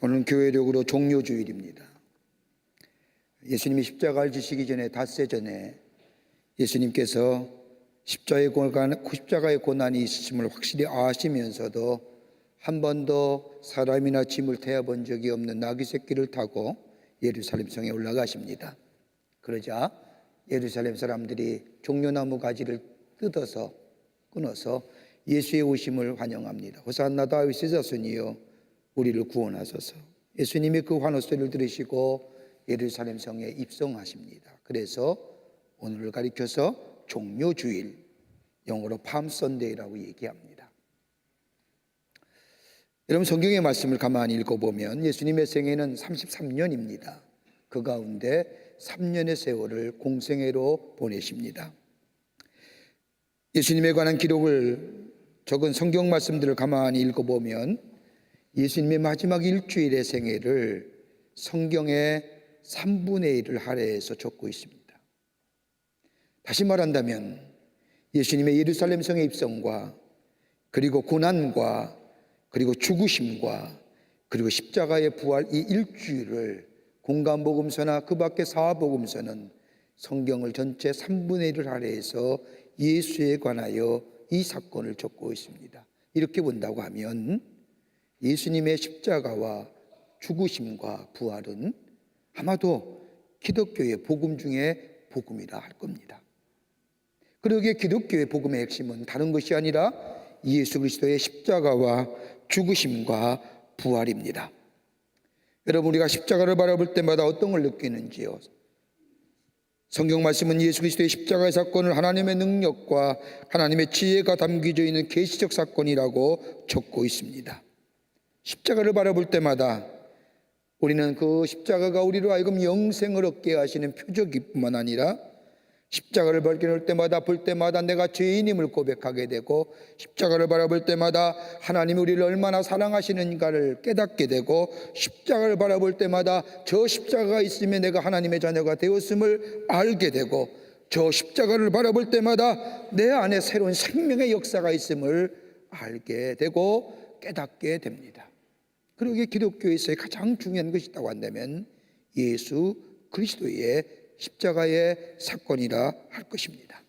오늘은 교회력으로 종료주일입니다. 예수님이 십자가를 지시기 전에 닷새 전에 예수님께서 십자가의 고난이 있으심을 확실히 아시면서도 한 번도 사람이나 짐을 태워본 적이 없는 나귀 새끼를 타고 예루살렘 성에 올라가십니다. 그러자 예루살렘 사람들이 종려나무 가지를 뜯어서 끊어서 예수의 오심을 환영합니다. 호산나 다윗의 자손이여 우리를 구원하소서. 예수님이 그 환호 소리를 들으시고 예루살렘 성에 입성하십니다. 그래서 오늘을 가리켜서 종료주일, 영어로 팜선데이라고 얘기합니다. 여러분, 성경의 말씀을 가만히 읽어보면 예수님의 생애는 33년입니다. 그 가운데 3년의 세월을 공생애로 보내십니다. 예수님에 관한 기록을 적은 성경 말씀들을 가만히 읽어보면 예수님의 마지막 일주일의 생애를 성경의 3분의 1을 할애해서 적고 있습니다. 다시 말한다면 예수님의 예루살렘 성의 입성과 그리고 고난과 그리고 죽으심과 그리고 십자가의 부활, 이 일주일을 공간복음서나 그 밖의 사복음서는 성경을 전체 3분의 1을 할애해서 예수에 관하여 이 사건을 적고 있습니다. 이렇게 본다고 하면 예수님의 십자가와 죽으심과 부활은 아마도 기독교의 복음 중에 복음이라 할 겁니다. 그러기에 기독교의 복음의 핵심은 다른 것이 아니라 예수 그리스도의 십자가와 죽으심과 부활입니다. 여러분, 우리가 십자가를 바라볼 때마다 어떤 걸 느끼는지요? 성경 말씀은 예수 그리스도의 십자가의 사건을 하나님의 능력과 하나님의 지혜가 담겨져 있는 계시적 사건이라고 적고 있습니다. 십자가를 바라볼 때마다 우리는 그 십자가가 우리로 하여금 영생을 얻게 하시는 표적이뿐만 아니라 십자가를 발견할 때마다 볼 때마다 내가 죄인임을 고백하게 되고 십자가를 바라볼 때마다 하나님이 우리를 얼마나 사랑하시는가를 깨닫게 되고 십자가를 바라볼 때마다 저 십자가가 있으면 내가 하나님의 자녀가 되었음을 알게 되고 저 십자가를 바라볼 때마다 내 안에 새로운 생명의 역사가 있음을 알게 되고 깨닫게 됩니다. 그러기에 기독교에서의 가장 중요한 것이 있다고 한다면 예수 그리스도의 십자가의 사건이라 할 것입니다.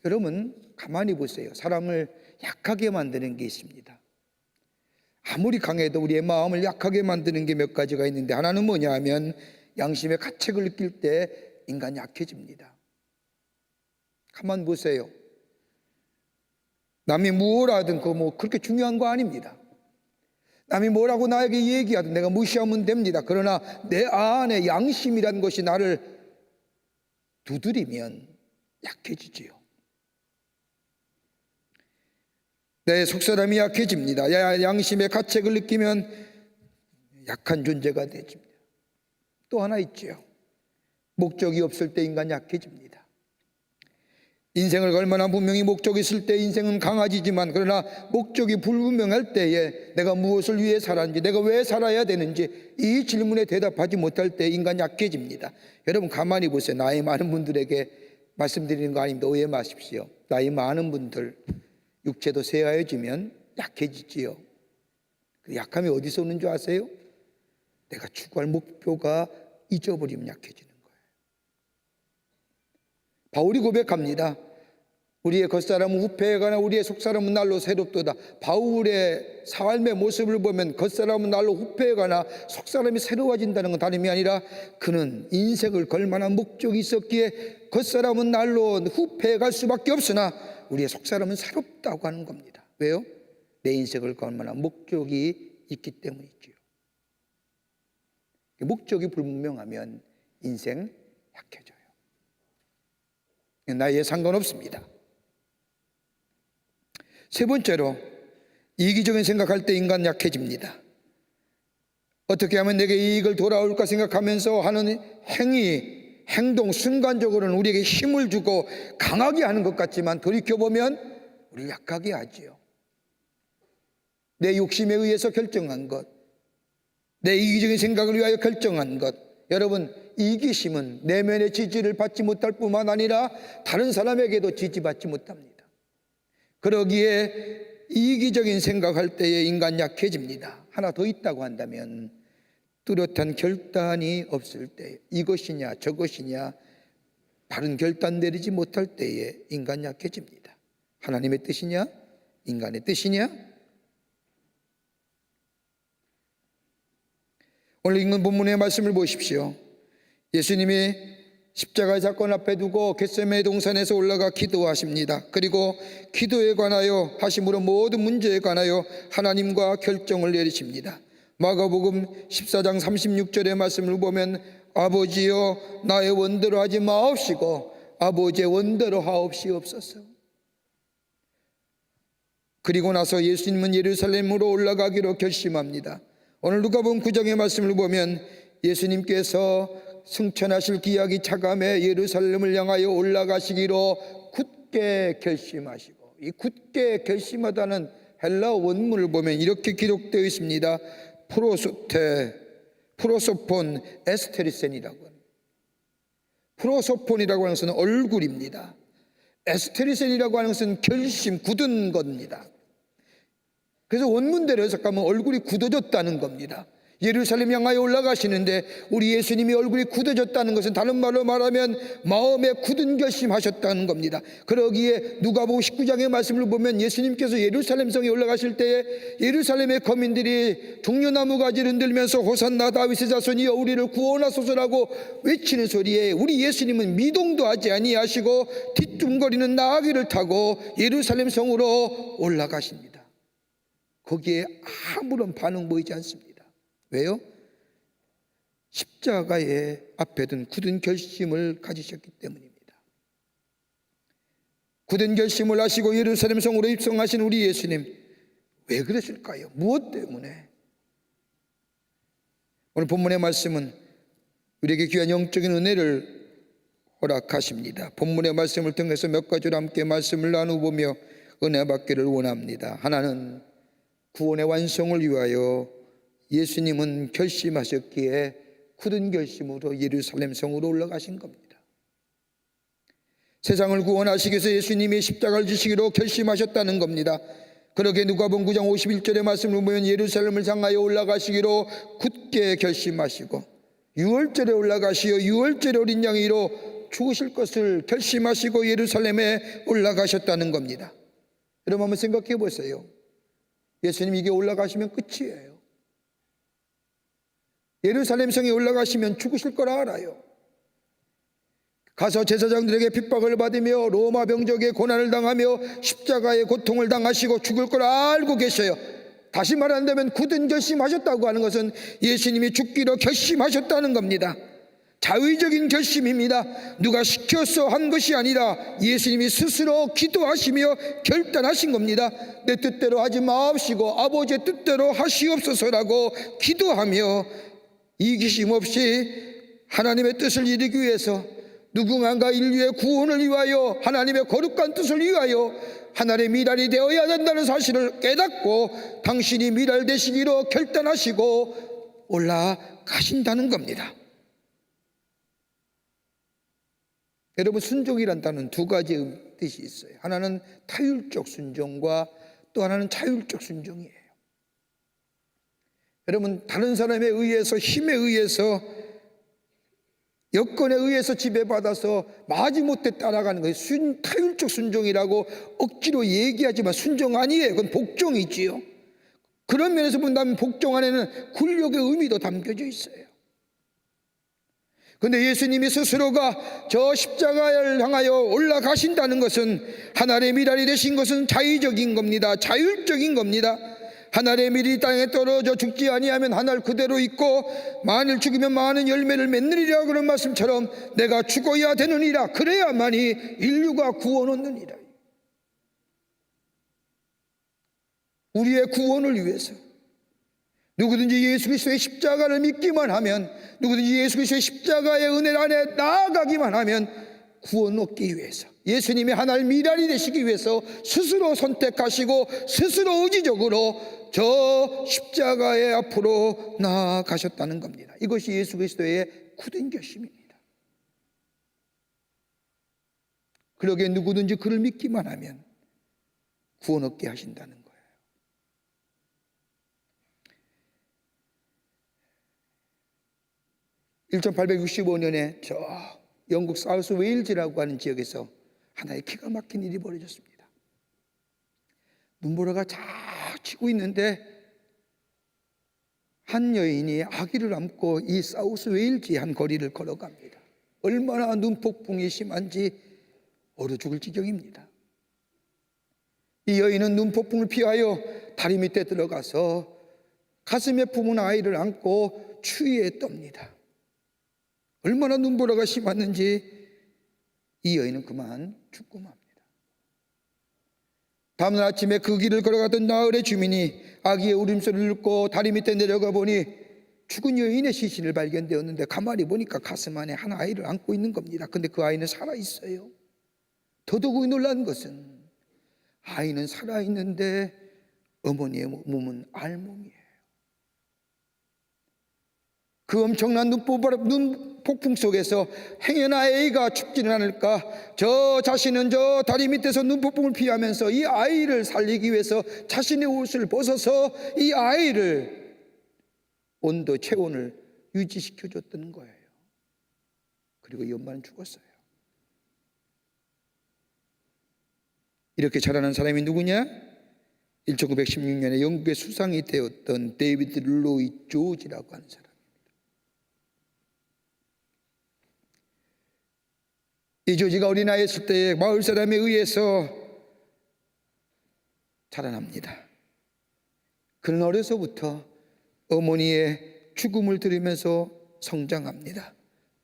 여러분, 가만히 보세요. 사람을 약하게 만드는 게 있습니다. 아무리 강해도 우리의 마음을 약하게 만드는 게 몇 가지가 있는데 하나는 뭐냐 하면 양심의 가책을 느낄 때 인간이 약해집니다. 가만 보세요. 남이 무엇을 하든 그렇게 중요한 거 아닙니다. 남이 뭐라고 나에게 얘기하든 내가 무시하면 됩니다. 그러나 내 안에 양심이란 것이 나를 두드리면 약해지지요. 내 속사람이 약해집니다. 양심의 가책을 느끼면 약한 존재가 되집니다. 또 하나 있죠. 목적이 없을 때 인간이 약해집니다. 인생을 걸 만한 분명히 목적이 있을 때 인생은 강해지지만 그러나 목적이 불분명할 때에 내가 무엇을 위해 살았는지 내가 왜 살아야 되는지 이 질문에 대답하지 못할 때 인간이 약해집니다. 여러분, 가만히 보세요. 나이 많은 분들에게 말씀드리는 거 아닙니다. 오해 마십시오. 나이 많은 분들 육체도 쇠하여지면 약해지지요. 그 약함이 어디서 오는 줄 아세요? 내가 추구할 목표가 잊어버리면 약해지는 거예요. 바울이 고백합니다. 우리의 겉사람은 후패해가나 우리의 속사람은 날로 새롭도다. 바울의 삶의 모습을 보면 겉사람은 날로 후패해가나 속사람이 새로워진다는 건 다름이 아니라 그는 인생을 걸 만한 목적이 있었기에 겉사람은 날로 후패해갈 수밖에 없으나 우리의 속사람은 새롭다고 하는 겁니다. 왜요? 내 인생을 걸 만한 목적이 있기 때문이지요. 목적이 불분명하면 인생 약해져요. 나이에 상관없습니다. 세 번째로, 이기적인 생각할 때 인간 약해집니다. 어떻게 하면 내게 이익을 돌아올까 생각하면서 하는 행동, 순간적으로는 우리에게 힘을 주고 강하게 하는 것 같지만 돌이켜보면 우리를 약하게 하지요. 내 욕심에 의해서 결정한 것, 내 이기적인 생각을 위하여 결정한 것. 여러분, 이기심은 내면의 지지를 받지 못할 뿐만 아니라 다른 사람에게도 지지받지 못합니다. 그러기에 이기적인 생각할 때에 인간 약해집니다. 하나 더 있다고 한다면 뚜렷한 결단이 없을 때, 이것이냐 저것이냐 바른 결단 내리지 못할 때에 인간 약해집니다. 하나님의 뜻이냐 인간의 뜻이냐? 오늘 읽는 본문의 말씀을 보십시오. 예수님이 십자가의 사건 앞에 두고 겟세마네 동산에서 올라가 기도하십니다. 그리고 기도에 관하여 하심으로 모든 문제에 관하여 하나님과 결정을 내리십니다. 마가복음 14장 36절의 말씀을 보면 아버지여 나의 원대로 하지 마옵시고 아버지의 원대로 하옵시옵소서. 그리고 나서 예수님은 예루살렘으로 올라가기로 결심합니다. 오늘 누가복음 9장의 말씀을 보면 예수님께서 승천하실 기약이 차감해 예루살렘을 향하여 올라가시기로 굳게 결심하시고, 이 굳게 결심하다는 헬라 원문을 보면 이렇게 기록되어 있습니다. 프로소폰 에스테리센이라고 합니다. 프로소폰이라고 하는 것은 얼굴입니다. 에스테리센이라고 하는 것은 결심, 굳은 겁니다. 그래서 원문대로 해석하면 얼굴이 굳어졌다는 겁니다. 예루살렘 향하여 올라가시는데 우리 예수님이 얼굴이 굳어졌다는 것은 다른 말로 말하면 마음에 굳은 결심하셨다는 겁니다. 그러기에 누가복음 19장의 말씀을 보면 예수님께서 예루살렘 성에 올라가실 때에 예루살렘의 거민들이 종려나무 가지를 흔들면서 호산나 다윗의 자손이여 우리를 구원하소서라고 외치는 소리에 우리 예수님은 미동도 하지 아니하시고 뒤뚱거리는 나귀를 타고 예루살렘 성으로 올라가십니다. 거기에 아무런 반응 보이지 않습니다. 왜요? 십자가의 앞에 둔 굳은 결심을 가지셨기 때문입니다. 굳은 결심을 하시고 예루살렘 성으로 입성하신 우리 예수님, 왜 그랬을까요? 무엇 때문에? 오늘 본문의 말씀은 우리에게 귀한 영적인 은혜를 허락하십니다. 본문의 말씀을 통해서 몇 가지로 함께 말씀을 나누보며 은혜 받기를 원합니다. 하나는 구원의 완성을 위하여 예수님은 결심하셨기에 굳은 결심으로 예루살렘 성으로 올라가신 겁니다. 세상을 구원하시기 위해서 예수님이 십자가를 지시기로 결심하셨다는 겁니다. 그러게 누가복음 9장 51절의 말씀을 보면 예루살렘을 향하여 올라가시기로 굳게 결심하시고 유월절에 올라가시어 유월절에 어린 양이로 죽으실 것을 결심하시고 예루살렘에 올라가셨다는 겁니다. 여러분 한번 생각해 보세요. 예수님 이게 올라가시면 끝이에요. 예루살렘 성에 올라가시면 죽으실 거라 알아요. 가서 제사장들에게 핍박을 받으며 로마 병적에 고난을 당하며 십자가의 고통을 당하시고 죽을 거라 알고 계셔요. 다시 말한다면 굳은 결심하셨다고 하는 것은 예수님이 죽기로 결심하셨다는 겁니다. 자의적인 결심입니다. 누가 시켜서 한 것이 아니라 예수님이 스스로 기도하시며 결단하신 겁니다. 내 뜻대로 하지 마옵시고 아버지의 뜻대로 하시옵소서라고 기도하며 이기심 없이 하나님의 뜻을 이루기 위해서 누군가 인류의 구원을 위하여 하나님의 거룩한 뜻을 위하여 하나님의 미랄이 되어야 된다는 사실을 깨닫고 당신이 미랄 되시기로 결단하시고 올라가신다는 겁니다. 여러분 순종이란 단어는 두 가지 뜻이 있어요. 하나는 타율적 순종과 또 하나는 자율적 순종이에요. 여러분 다른 사람에 의해서 힘에 의해서 여건에 의해서 지배받아서 마지못해 따라가는 거예요. 타율적 순종이라고 억지로 얘기하지만 순종 아니에요. 그건 복종이지요. 그런 면에서 본다면 복종 안에는 굴욕의 의미도 담겨져 있어요. 그런데 예수님이 스스로가 저 십자가를 향하여 올라가신다는 것은 하나님의 미랄이 되신 것은 자의적인 겁니다. 자율적인 겁니다. 하나님의 밀이 땅에 떨어져 죽지 아니하면 하늘 그대로 있고 만일 죽으면 많은 열매를 맺느니라 그런 말씀처럼 내가 죽어야 되느니라. 그래야만이 인류가 구원 얻느니라. 우리의 구원을 위해서 누구든지 예수 그리스도의 십자가를 믿기만 하면, 누구든지 예수 그리스도의 십자가의 은혜 안에 나아가기만 하면 구원 얻기 위해서 예수님이 하나님 미랄이 되시기 위해서 스스로 선택하시고 스스로 의지적으로 저 십자가의 앞으로 나아가셨다는 겁니다. 이것이 예수 그리스도의 굳은 결심입니다. 그러기에 누구든지 그를 믿기만 하면 구원 얻게 하신다는 거예요. 1865년에 저 영국 사우스 웨일즈라고 하는 지역에서 하나의 기가 막힌 일이 벌어졌습니다. 눈보라가 쫙 치고 있는데 한 여인이 아기를 안고 이 사우스 웨일즈의 한 거리를 걸어갑니다. 얼마나 눈폭풍이 심한지 얼어 죽을 지경입니다. 이 여인은 눈폭풍을 피하여 다리 밑에 들어가서 가슴에 품은 아이를 안고 추위에 떱니다. 얼마나 눈보라가 심했는지 이 여인은 그만 죽고 맙니다. 다음날 아침에 그 길을 걸어가던 나흘의 주민이 아기의 울음소리를 듣고 다리 밑에 내려가 보니 죽은 여인의 시신을 발견되었는데 가만히 보니까 가슴 안에 한 아이를 안고 있는 겁니다. 근데 그 아이는 살아있어요. 더더욱 놀란 것은 아이는 살아있는데 어머니의 몸은 알몸이에요. 그 엄청난 눈폭풍 속에서 행여나 A가 죽지는 않을까, 저 자신은 저 다리 밑에서 눈폭풍을 피하면서 이 아이를 살리기 위해서 자신의 옷을 벗어서 이 아이를 온도 체온을 유지시켜 줬다는 거예요. 그리고 이 엄마는 죽었어요. 이렇게 자라난 사람이 누구냐? 1916년에 영국의 수상이 되었던 데이비드 로이 조지라고 하는 사람. 이 조지가 어린아이였을 때 마을 사람에 의해서 자라납니다. 그는 어려서부터 어머니의 죽음을 들으면서 성장합니다.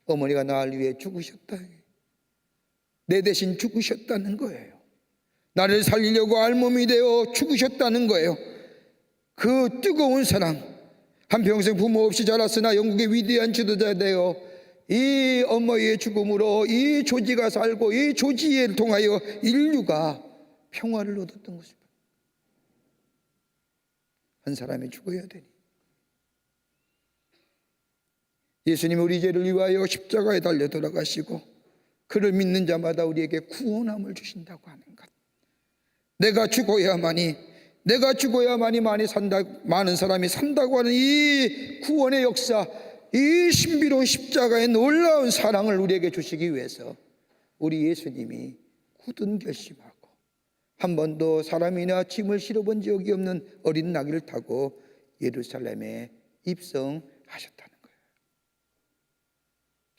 어머니가 나를 위해 죽으셨다, 내 대신 죽으셨다는 거예요. 나를 살리려고 알몸이 되어 죽으셨다는 거예요. 그 뜨거운 사랑, 한평생 부모 없이 자랐으나 영국의 위대한 지도자 되어 이 어머니의 죽음으로 이 조지가 살고 이 조지를 통하여 인류가 평화를 얻었던 것입니다. 한 사람이 죽어야 되니 예수님이 우리 죄를 위하여 십자가에 달려 돌아가시고 그를 믿는 자마다 우리에게 구원함을 주신다고 하는 것. 내가 죽어야만이 많은 사람이 산다고 하는 이 구원의 역사, 이 신비로운 십자가의 놀라운 사랑을 우리에게 주시기 위해서 우리 예수님이 굳은 결심하고 한 번도 사람이나 짐을 실어본 적이 없는 어린 나귀를 타고 예루살렘에 입성하셨다는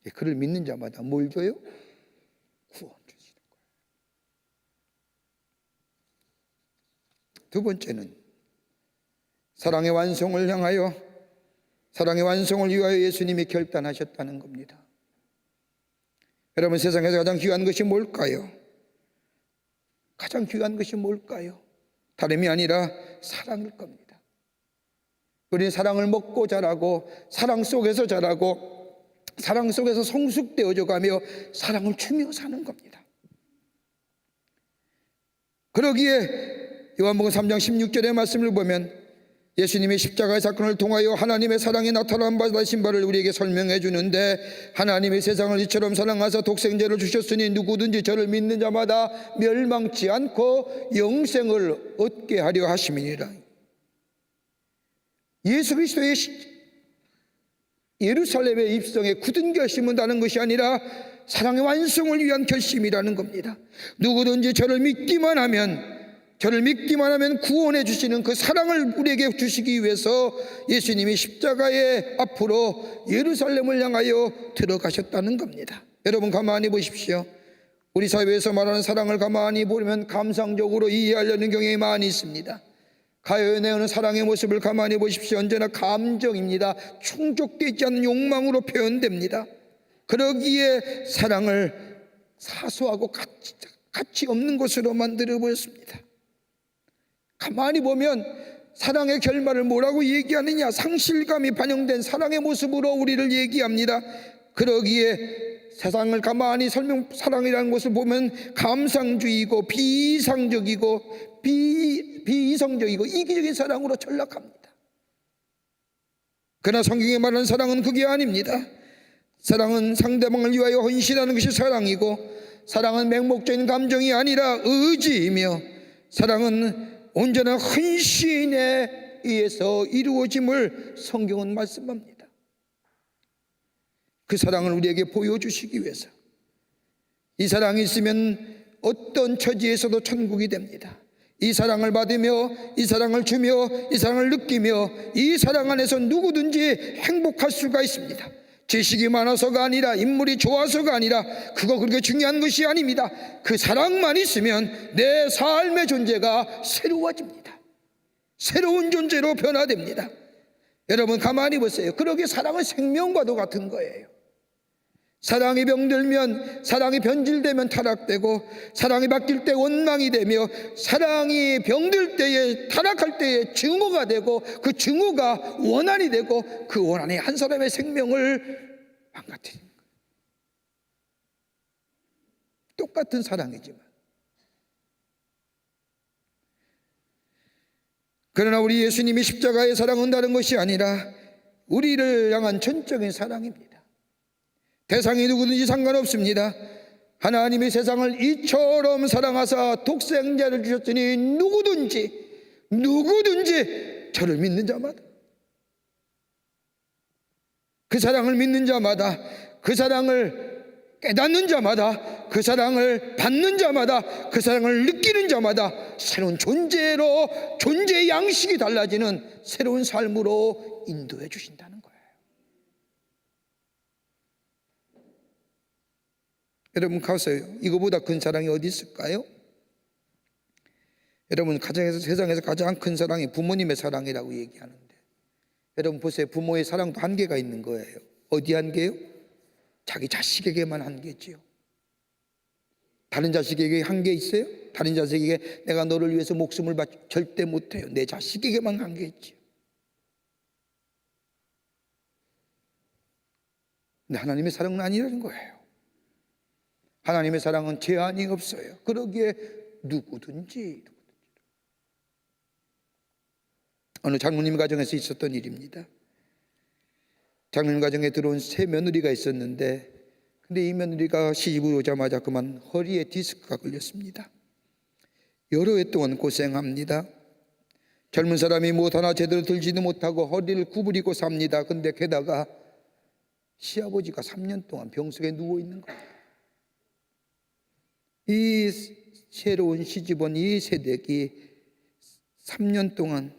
거예요. 그를 믿는 자마다 뭘 줘요? 구원 주시는 거예요. 두 번째는 사랑의 완성을 위하여 예수님이 결단하셨다는 겁니다. 여러분, 세상에서 가장 귀한 것이 뭘까요? 가장 귀한 것이 뭘까요? 다름이 아니라 사랑일 겁니다. 우리는 사랑을 먹고 자라고, 사랑 속에서 자라고, 사랑 속에서 성숙되어져 가며 사랑을 주며 사는 겁니다. 그러기에 요한복음 3장 16절의 말씀을 보면 예수님이 십자가의 사건을 통하여 하나님의 사랑이 나타난 바 되신 바를 우리에게 설명해 주는데, 하나님이 세상을 이처럼 사랑하사 독생자를 주셨으니 누구든지 저를 믿는 자마다 멸망치 않고 영생을 얻게 하려 하심이니라. 예수 그리스도의 예루살렘에 입성의 굳은 결심은 다른 것이 아니라 사랑의 완성을 위한 결심이라는 겁니다. 누구든지 저를 믿기만 하면 구원해 주시는 그 사랑을 우리에게 주시기 위해서 예수님이 십자가의 앞으로 예루살렘을 향하여 들어가셨다는 겁니다. 여러분, 가만히 보십시오. 우리 사회에서 말하는 사랑을 가만히 보면 감상적으로 이해하려는 경향이 많이 있습니다. 가요에 내오는 사랑의 모습을 가만히 보십시오. 언제나 감정입니다. 충족되지 않는 욕망으로 표현됩니다. 그러기에 사랑을 사소하고 가치 없는 것으로 만들어 보였습니다. 가만히 보면 사랑의 결말을 뭐라고 얘기하느냐? 상실감이 반영된 사랑의 모습으로 우리를 얘기합니다. 그러기에 세상을 가만히 사랑이라는 것을 보면 감상주의고 비이상적이고 비이성적이고 이기적인 사랑으로 전락합니다. 그러나 성경에 말하는 사랑은 그게 아닙니다. 사랑은 상대방을 위하여 헌신하는 것이 사랑이고, 사랑은 맹목적인 감정이 아니라 의지이며, 사랑은 온전한 헌신에 의해서 이루어짐을 성경은 말씀합니다. 그 사랑을 우리에게 보여주시기 위해서, 이 사랑이 있으면 어떤 처지에서도 천국이 됩니다. 이 사랑을 받으며, 이 사랑을 주며, 이 사랑을 느끼며, 이 사랑 안에서 누구든지 행복할 수가 있습니다. 지식이 많아서가 아니라, 인물이 좋아서가 아니라, 그거 그렇게 중요한 것이 아닙니다. 그 사랑만 있으면 내 삶의 존재가 새로워집니다. 새로운 존재로 변화됩니다. 여러분 가만히 보세요. 그러기에 사랑은 생명과도 같은 거예요. 사랑이 병들면, 사랑이 변질되면 타락되고, 사랑이 바뀔 때 원망이 되며, 사랑이 병들 때에, 타락할 때에 증오가 되고, 그 증오가 원한이 되고, 그 원한이 한 사람의 생명을 망가뜨리는 거예요. 똑같은 사랑이지만. 그러나 우리 예수님이 십자가의 사랑은 다른 것이 아니라 우리를 향한 전적인 사랑입니다. 대상이 누구든지 상관없습니다. 하나님이 세상을 이처럼 사랑하사 독생자를 주셨으니 누구든지 저를 믿는 자마다, 그 사랑을 믿는 자마다, 그 사랑을 깨닫는 자마다, 그 사랑을 받는 자마다, 그 사랑을 느끼는 자마다 새로운 존재로, 존재의 양식이 달라지는 새로운 삶으로 인도해 주신다는 거예요. 여러분 가세요. 이거보다 큰 사랑이 어디 있을까요? 여러분 세상에서 가장 큰 사랑이 부모님의 사랑이라고 얘기하는데, 여러분 보세요. 부모의 사랑도 한계가 있는 거예요. 어디 한계요? 자기 자식에게만 한계지요. 다른 자식에게 한계 있어요? 다른 자식에게 내가 너를 위해서 목숨을 바치 절대 못해요. 내 자식에게만 한계 있지요. 근데 하나님의 사랑은 아니라는 거예요. 하나님의 사랑은 제한이 없어요. 그러기에 누구든지. 어느 장로님 가정에서 있었던 일입니다. 장로님 가정에 들어온 세 며느리가 있었는데, 근데 이 며느리가 시집을 오자마자 그만 허리에 디스크가 걸렸습니다. 여러 해 동안 고생합니다. 젊은 사람이 무엇 하나 제대로 들지도 못하고 허리를 구부리고 삽니다. 근데 게다가 시아버지가 3년 동안 병석에 누워 있는 거예요. 이 새로운 시집온 이 세댁이 3년 동안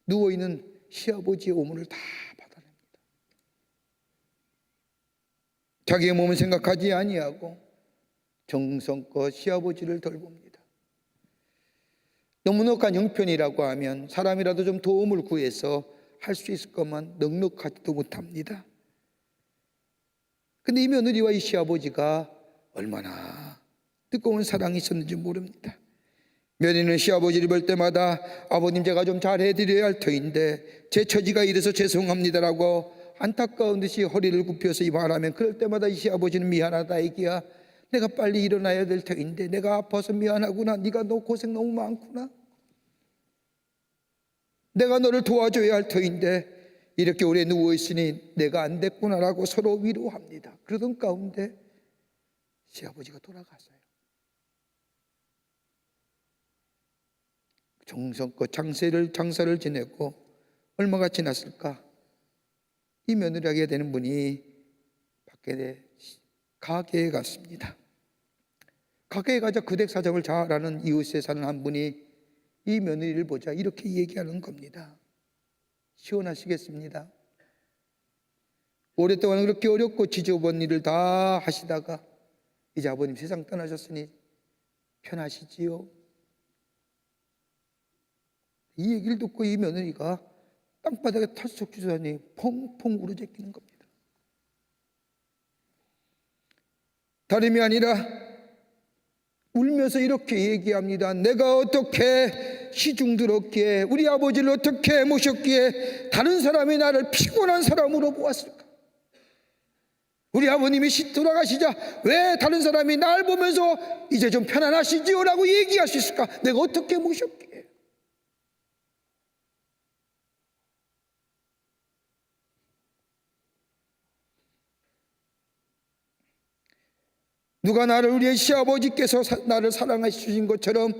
누워있는 시아버지의 오물을 다 받아냅니다. 자기의 몸을 생각하지 아니하고 정성껏 시아버지를 돌봅니다. 너무 넉넉한 형편이라고 하면 사람이라도 좀 도움을 구해서 할 수 있을 것만 넉넉하지도 못합니다. 근데 이 며느리와 이 시아버지가 얼마나 뜨거운 사랑이 있었는지 모릅니다. 며느리는 시아버지를 볼 때마다 아버님 제가 좀 잘해드려야 할 터인데 제 처지가 이래서 죄송합니다라고 안타까운 듯이 허리를 굽혀서 이 말하면, 그럴 때마다 이 시아버지는 미안하다 애기야, 내가 빨리 일어나야 될 터인데 내가 아파서 미안하구나, 네가 너 고생 너무 많구나, 내가 너를 도와줘야 할 터인데 이렇게 오래 누워있으니 내가 안 됐구나라고 서로 위로합니다. 그러던 가운데 시아버지가 돌아갔어요. 정성껏 장사를 지내고 얼마가 지났을까? 이 며느리 하게 되는 분이 밖에 가게에 갔습니다. 가게에 가자 그댁 사정을 잘 아는 이웃에 사는 한 분이 이 며느리를 보자 이렇게 얘기하는 겁니다. 시원하시겠습니다. 오랫동안 그렇게 어렵고 지저분 일을 다 하시다가 이제 아버님 세상 떠나셨으니 편하시지요? 이 얘기를 듣고 이 며느리가 땅바닥에 털썩 주저하니 펑펑 울어제끼는 겁니다. 다름이 아니라 울면서 이렇게 얘기합니다. 내가 어떻게 시중들었기에, 우리 아버지를 어떻게 모셨기에 다른 사람이 나를 피곤한 사람으로 보았을까? 우리 아버님이 돌아가시자 왜 다른 사람이 날 보면서 이제 좀 편안하시지요? 라고 얘기할 수 있을까? 내가 어떻게 모셨기에. 누가 나를, 우리의 시아버지께서 나를 사랑해 주신 것처럼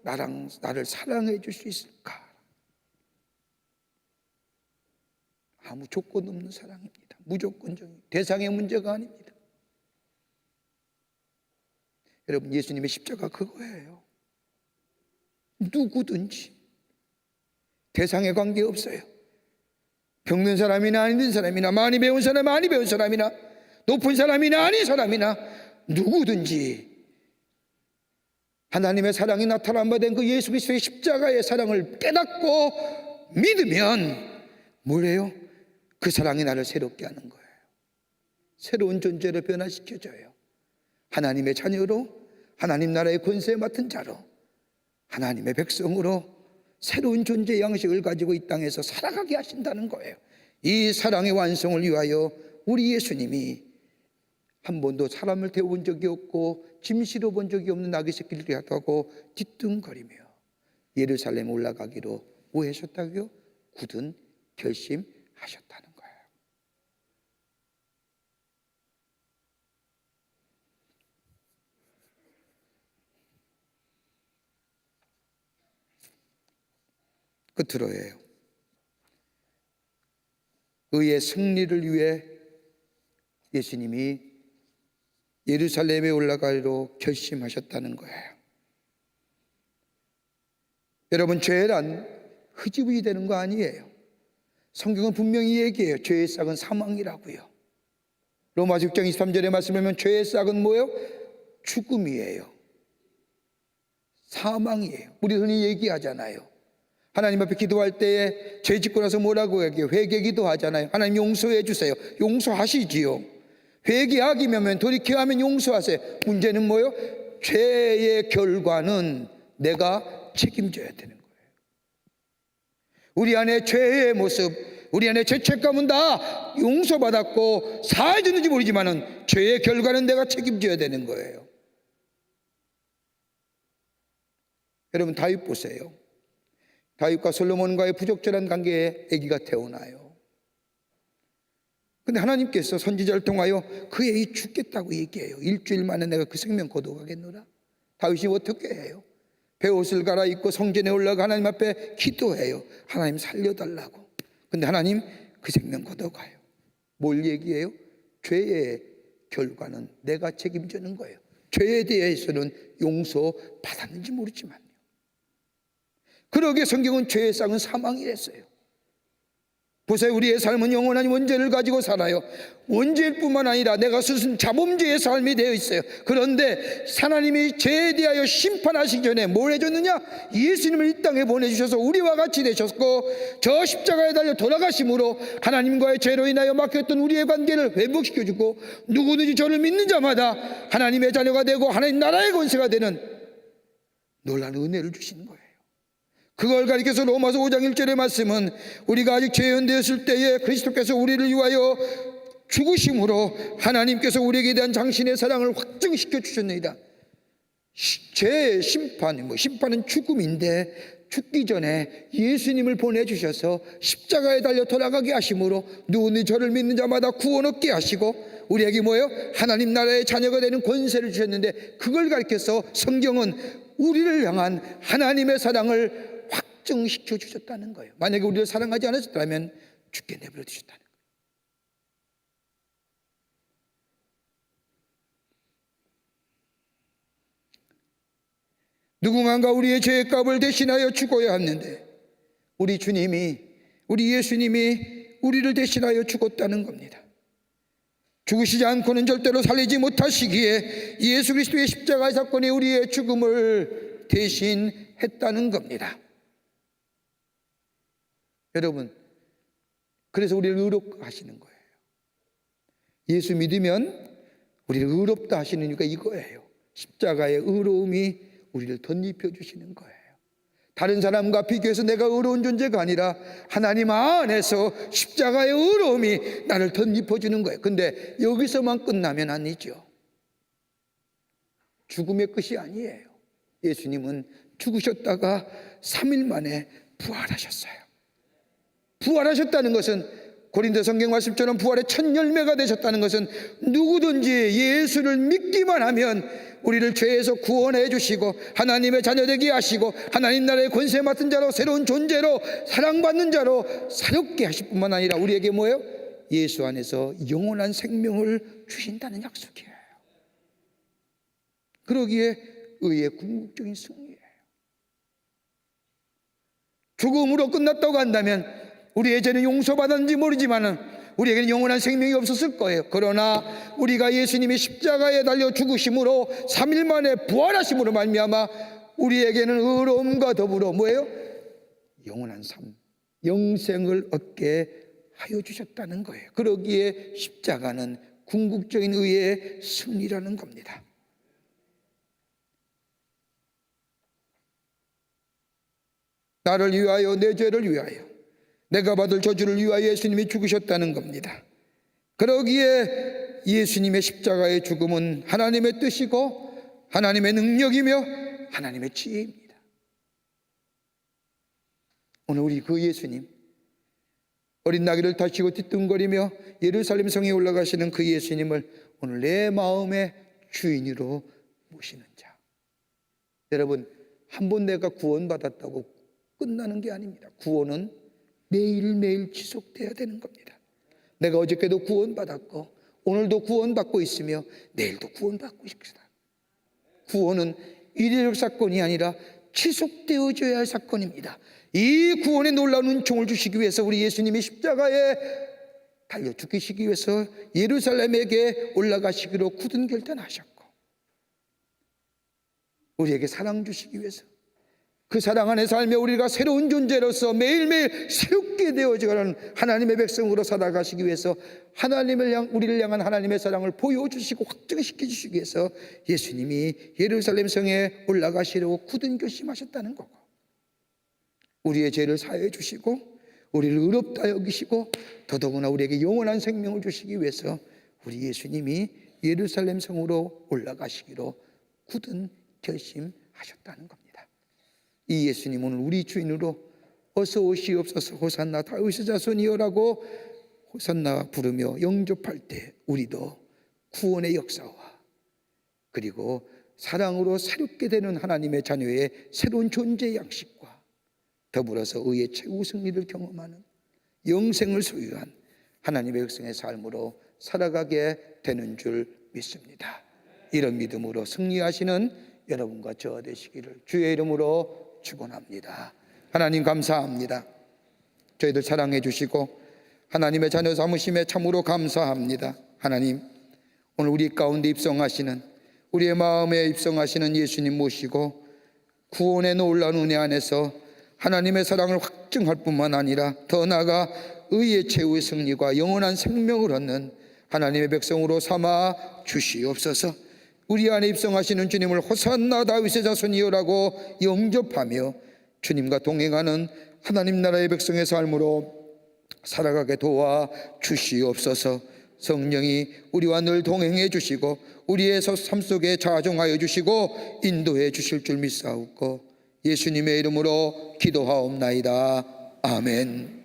나를 사랑해 줄 수 있을까? 아무 조건 없는 사랑입니다. 무조건적인, 대상의 문제가 아닙니다. 여러분, 예수님의 십자가 그거예요. 누구든지 대상에 관계없어요. 병든 사람이나 아닌 사람이나, 많이 배운 사람, 많이 배운 사람이나, 높은 사람이나 아닌 사람이나, 누구든지 하나님의 사랑이 나타난 바 된 그 예수 그리스도의 십자가의 사랑을 깨닫고 믿으면 뭐래요? 그 사랑이 나를 새롭게 하는 거예요. 새로운 존재로 변화시켜줘요. 하나님의 자녀로, 하나님 나라의 권세에 맡은 자로, 하나님의 백성으로 새로운 존재 양식을 가지고 이 땅에서 살아가게 하신다는 거예요. 이 사랑의 완성을 위하여 우리 예수님이 한 번도 사람을 태워본 적이 없고 짐 실어본 적이 없는 아기 새끼를 하고 뒤뚱거리며 예루살렘 올라가기로 뭐 하셨다고요? 굳은 결심하셨다는 거예요. 끝으로예요. 의의 승리를 위해 예수님이 예루살렘에 올라가기로 결심하셨다는 거예요. 여러분, 죄란 흐지부지 되는 거 아니에요. 성경은 분명히 얘기해요. 죄의 싹은 사망이라고요. 로마서 6장 23절에 말씀하면 죄의 싹은 뭐예요? 죽음이에요. 사망이에요. 우리 흔히 얘기하잖아요. 하나님 앞에 기도할 때에 죄 짓고 나서 뭐라고 얘기해요? 회개 기도하잖아요. 하나님 용서해 주세요. 용서하시지요. 회개하기면, 돌이켜하면 용서하세요. 문제는 뭐예요? 죄의 결과는 내가 책임져야 되는 거예요. 우리 안에 죄의 모습, 우리 안에 죄책감은 다 용서받았고 사해졌는지 모르지만은 죄의 결과는 내가 책임져야 되는 거예요. 여러분, 다윗 보세요. 다윗과 솔로몬과의 부적절한 관계에 아기가 태어나요. 근데 하나님께서 선지자를 통하여 그 애이 죽겠다고 얘기해요. 일주일 만에 내가 그 생명 거둬가겠노라. 다윗이 어떻게 해요? 베옷을 갈아입고 성전에 올라가 하나님 앞에 기도해요. 하나님 살려달라고. 근데 하나님 그 생명 거둬가요. 뭘 얘기해요? 죄의 결과는 내가 책임지는 거예요. 죄에 대해서는 용서받았는지 모르지만요. 그러기에 성경은 죄의 싹은 사망이랬어요. 보세요. 우리의 삶은 영원한 원죄를 가지고 살아요. 원죄일 뿐만 아니라 내가 스스로 자범죄의 삶이 되어 있어요. 그런데 하나님이 죄에 대하여 심판하시기 전에 뭘 해줬느냐? 예수님을 이 땅에 보내주셔서 우리와 같이 되셨고 저 십자가에 달려 돌아가심으로 하나님과의 죄로 인하여 막혔던 우리의 관계를 회복시켜주고 누구든지 저를 믿는 자마다 하나님의 자녀가 되고 하나님 나라의 권세가 되는 놀라운 은혜를 주시는 거예요. 그걸 가리켜서 로마서 5장 1절의 말씀은 우리가 아직 죄인 되었을 때에 그리스도께서 우리를 위하여 죽으심으로 하나님께서 우리에게 대한 당신의 사랑을 확증시켜 주셨느니라. 죄의 심판은 심판은 죽음인데 죽기 전에 예수님을 보내주셔서 십자가에 달려 돌아가게 하심으로 누구든지 저를 믿는 자마다 구원 얻게 하시고 우리에게 뭐예요? 하나님 나라의 자녀가 되는 권세를 주셨는데 그걸 가리켜서 성경은 우리를 향한 하나님의 사랑을 확증시켜 주셨다는 거예요. 만약에 우리를 사랑하지 않으셨다면 죽게 내버려 두셨다는 거예요. 누군가 우리의 죄의 값을 대신하여 죽어야 하는데 우리 주님이, 우리 예수님이 우리를 대신하여 죽었다는 겁니다. 죽으시지 않고는 절대로 살리지 못하시기에 예수 그리스도의 십자가의 사건이 우리의 죽음을 대신했다는 겁니다. 여러분, 그래서 우리를 의롭게 하시는 거예요. 예수 믿으면 우리를 의롭다 하시는 이유가 이거예요. 십자가의 의로움이 우리를 덧입혀 주시는 거예요. 다른 사람과 비교해서 내가 의로운 존재가 아니라 하나님 안에서 십자가의 의로움이 나를 덧입혀 주는 거예요. 근데 여기서만 끝나면 아니죠. 죽음의 끝이 아니에요. 예수님은 죽으셨다가 3일 만에 부활하셨어요. 부활하셨다는 것은 고린도 성경 말씀처럼 부활의 첫 열매가 되셨다는 것은 누구든지 예수를 믿기만 하면 우리를 죄에서 구원해 주시고 하나님의 자녀되게 하시고 하나님 나라의 권세 맡은 자로 새로운 존재로 사랑받는 자로 사롭게 하실 뿐만 아니라 우리에게 뭐예요? 예수 안에서 영원한 생명을 주신다는 약속이에요. 그러기에 의의 궁극적인 승리예요. 죽음으로 끝났다고 한다면 우리의 죄는 용서받았는지 모르지만 우리에게는 영원한 생명이 없었을 거예요. 그러나 우리가 예수님이 십자가에 달려 죽으심으로 3일 만에 부활하심으로 말미암아 우리에게는 의로움과 더불어 뭐예요? 영원한 삶, 영생을 얻게 하여 주셨다는 거예요. 그러기에 십자가는 궁극적인 의의 승리라는 겁니다. 나를 위하여, 내 죄를 위하여, 내가 받을 저주를 위하여 예수님이 죽으셨다는 겁니다. 그러기에 예수님의 십자가의 죽음은 하나님의 뜻이고 하나님의 능력이며 하나님의 지혜입니다. 오늘 우리 그 예수님, 어린 나귀를 타시고 띠뚱거리며 예루살렘 성에 올라가시는 그 예수님을 오늘 내 마음의 주인으로 모시는 자. 여러분, 한 번 내가 구원받았다고 끝나는 게 아닙니다. 구원은 매일매일 지속돼야 되는 겁니다. 내가 어저께도 구원받았고 오늘도 구원받고 있으며 내일도 구원받고 싶습니다. 구원은 일회적 사건이 아니라 지속되어져야 할 사건입니다. 이 구원의 놀라운 은총을 주시기 위해서 우리 예수님이 십자가에 달려 죽으시기 위해서 예루살렘에게 올라가시기로 굳은 결단하셨고 우리에게 사랑 주시기 위해서 그 사랑 안에 살며 우리가 새로운 존재로서 매일매일 새롭게 되어져가는 하나님의 백성으로 살아가시기 위해서 우리를 향한 하나님의 사랑을 보여주시고 확증시켜 주시기 위해서 예수님이 예루살렘 성에 올라가시려고 굳은 결심하셨다는 거고 우리의 죄를 사해 주시고 우리를 의롭다 여기시고 더더구나 우리에게 영원한 생명을 주시기 위해서 우리 예수님이 예루살렘 성으로 올라가시기로 굳은 결심하셨다는 겁니다. 이 예수님 오늘 우리 주인으로 어서 오시옵소서 호산나 다윗의 자손이여라고 호산나 부르며 영접할 때 우리도 구원의 역사와 그리고 사랑으로 새롭게 되는 하나님의 자녀의 새로운 존재 양식과 더불어서 의의 최후 승리를 경험하는 영생을 소유한 하나님의 백성의 삶으로 살아가게 되는 줄 믿습니다. 이런 믿음으로 승리하시는 여러분과 저 되시기를 주의 이름으로 축원합니다. 하나님 감사합니다. 저희들 사랑해 주시고 하나님의 자녀 삼으심에 참으로 감사합니다. 하나님 오늘 우리 가운데 입성하시는 우리의 마음에 입성하시는 예수님 모시고 구원의 놀라운 은혜 안에서 하나님의 사랑을 확증할 뿐만 아니라 더 나아가 의의 최후의 승리와 영원한 생명을 얻는 하나님의 백성으로 삼아 주시옵소서. 우리 안에 입성하시는 주님을 호산나 다윗의 자손이여라고 영접하며 주님과 동행하는 하나님 나라의 백성의 삶으로 살아가게 도와 주시옵소서. 성령이 우리와 늘 동행해 주시고 우리의 삶 속에 자종하여 주시고 인도해 주실 줄 믿사옵고 예수님의 이름으로 기도하옵나이다. 아멘.